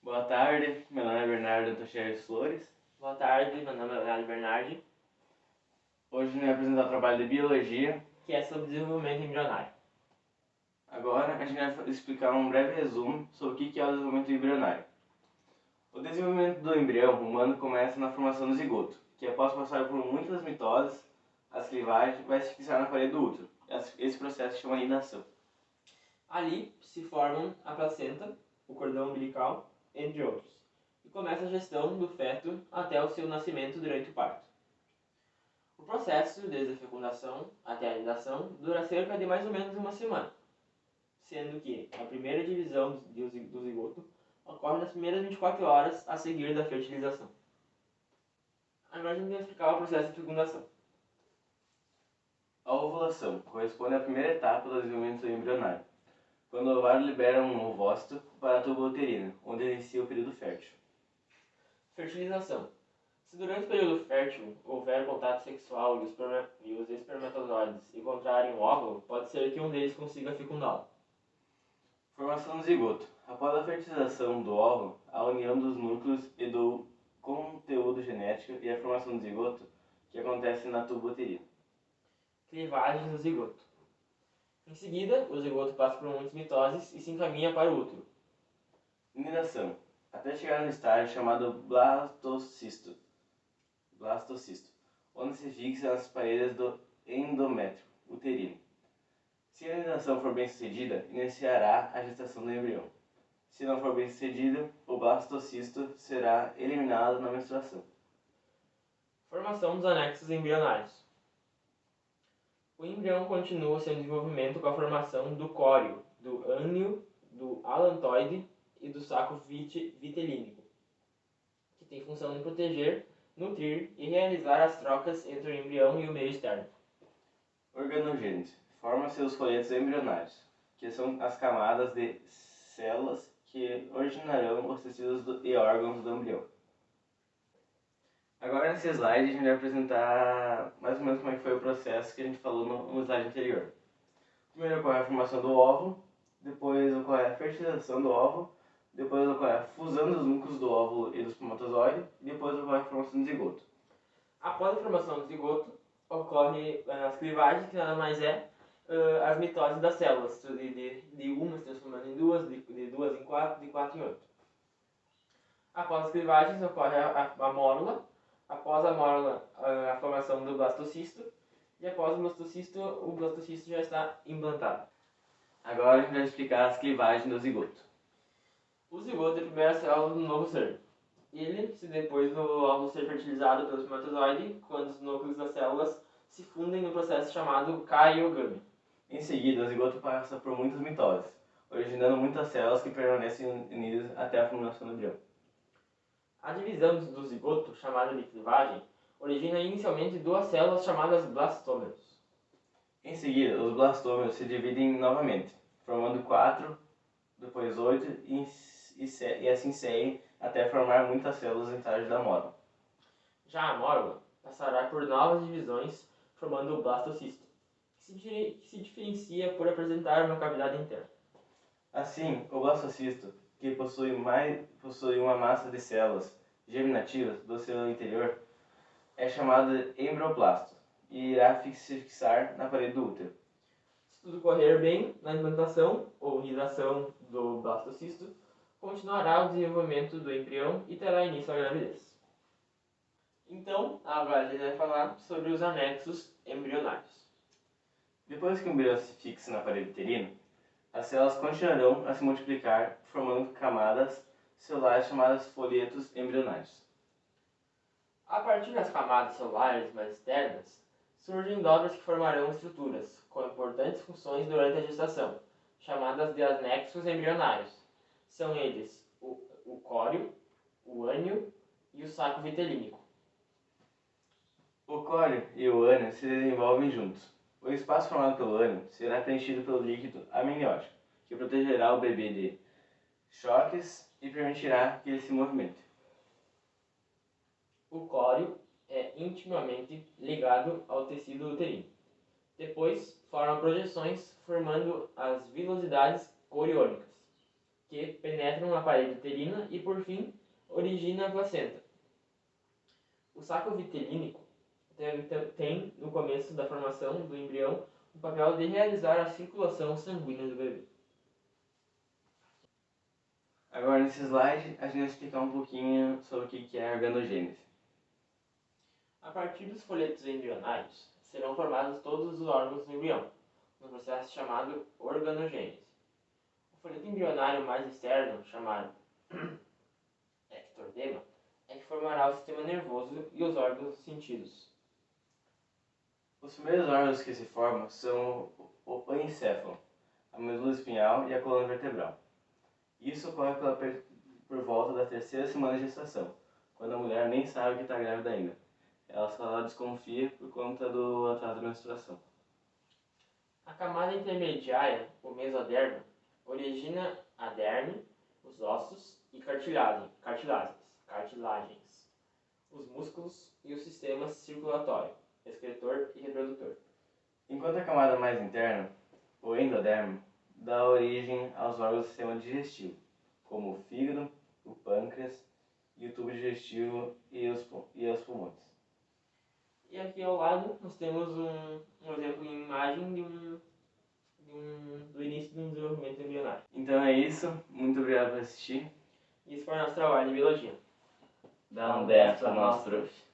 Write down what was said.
Boa tarde, meu nome é Bernardo Teixeira Flores. Boa tarde, meu nome é Leonardo Bernardi, Hoje eu vou apresentar o trabalho de biologia. que é sobre desenvolvimento embrionário. Agora a gente vai explicar um breve resumo sobre o que é o desenvolvimento embrionário. O desenvolvimento do embrião humano começa na formação do zigoto, que após passar por muitas mitoses, as clivagens vai se fixar na parede do útero. Esse processo se chama nidação. Ali se formam a placenta, o cordão umbilical, entre outros, e começa a gestão do feto até o seu nascimento durante o parto. O processo, desde a fecundação até a nidação, dura cerca de mais ou menos uma semana, sendo que a primeira divisão do zigoto ocorre nas primeiras 24 horas a seguir da fertilização. Agora a gente vai explicar o processo de fecundação. A ovulação corresponde à primeira etapa do desenvolvimento embrionário, quando o ovário libera um ovócito para a tuba uterina, onde inicia o período fértil. Fertilização. Se durante o período fértil houver contato sexual e os espermatozoides encontrarem um óvulo, pode ser que um deles consiga fecundá-lo. Formação do zigoto. Após a fertilização do óvulo, a união dos núcleos e do conteúdo genético e a formação do zigoto, que acontece na tuba uterina. Clivagem do zigoto. Em seguida, o zigoto passa por muitas mitoses e se encaminha para o útero. Nidação. Até chegar no estágio chamado blastocisto, onde se fixa nas paredes do endométrio uterino. Se a nidação for bem sucedida, iniciará a gestação do embrião. Se não for bem sucedida, o blastocisto será eliminado na menstruação. Formação dos anexos embrionários. O embrião continua seu desenvolvimento com a formação do córeo, do ânio, do alantoide e do saco vitelínico, que tem função em proteger, nutrir e realizar as trocas entre o embrião e o meio externo. Organogênese. Forma-se os folhetos embrionários, que são as camadas de células que originarão os tecidos e órgãos do embrião. Agora nesse slide a gente vai apresentar mais ou menos como é que foi o processo que a gente falou no slide anterior. Primeiro ocorre a formação do óvulo, depois ocorre a fertilização do óvulo, depois ocorre a fusão dos núcleos do óvulo e do espermatozoide, e depois ocorre a formação do zigoto. Após a formação do zigoto, ocorre as clivagens, que nada mais é as mitoses das células, de uma se transformando em duas, de duas em quatro, de quatro em oito. Após as clivagens, ocorre a mórula, após a mórula, a formação do blastocisto, e após o blastocisto já está implantado. Agora a gente vai explicar as clivagens do zigoto. O zigoto é a primeira célula do novo ser. Ele, se depois do óvulo ser fertilizado pelo espermatozoide, quando os núcleos das células se fundem no processo chamado cariogâmia. Em seguida, o zigoto passa por muitas mitoses, originando muitas células que permanecem unidas até a formação do embrião. A divisão do zigoto, chamada de clivagem, origina inicialmente duas células chamadas blastômeros. Em seguida, os blastômeros se dividem novamente, formando 4, depois 8 e assim seguem até formar muitas células em estágio da mórula. Já a mórula passará por novas divisões, formando o blastocisto, que se diferencia por apresentar uma cavidade interna. Assim, o blastocisto, que possui uma massa de células germinativas do seu interior, é chamado de embrioplasto e irá se fixar na parede do útero. Se tudo correr bem na implantação ou nidação do blastocisto, continuará o desenvolvimento do embrião e terá início a gravidez. Então, agora a gente vai falar sobre os anexos embrionários. Depois que o embrião se fixa na parede uterina, as células continuarão a se multiplicar, formando camadas celulares chamadas folhetos embrionários. A partir das camadas celulares mais externas, surgem dobras que formarão estruturas com importantes funções durante a gestação, chamadas de anexos embrionários. São eles o córeo, o ânio e o saco vitelínico. O córeo e o ânio se desenvolvem juntos. O espaço formado pelo ânio será preenchido pelo líquido amniótico, que protegerá o bebê de choques e permitirá que ele se movimente. O córeo é intimamente ligado ao tecido uterino. Depois, forma projeções formando as vilosidades coriônicas. que penetram na parede uterina e, por fim, origina a placenta. O saco vitelínico tem, no começo da formação do embrião, o papel de realizar a circulação sanguínea do bebê. Agora, nesse slide, a gente vai explicar um pouquinho sobre o que é a organogênese. A partir dos folhetos embrionários, serão formados todos os órgãos do embrião, no processo chamado organogênese. O folheto embrionário mais externo, chamado ectodema, é que formará o sistema nervoso e os órgãos dos sentidos. Os primeiros órgãos que se formam são o pancéfalo, a medula espinhal e a coluna vertebral. Isso ocorre por volta da terceira semana de gestação, quando a mulher nem sabe que está grávida ainda. Ela só desconfia por conta do atraso da menstruação. A camada intermediária, o mesoderma, origina a derme, os ossos e cartilagens, os músculos e o sistema circulatório, excretor e reprodutor. Enquanto a camada mais interna, o endodermo, dá origem aos órgãos do sistema digestivo, como o fígado, o pâncreas e o tubo digestivo e os pulmões. E aqui ao lado nós temos um exemplo em imagem do início do desenvolvimento embrionário. Então é isso, muito obrigado por assistir. Isso foi o nosso trabalho em biologia. Dá um 10 para nós, prof.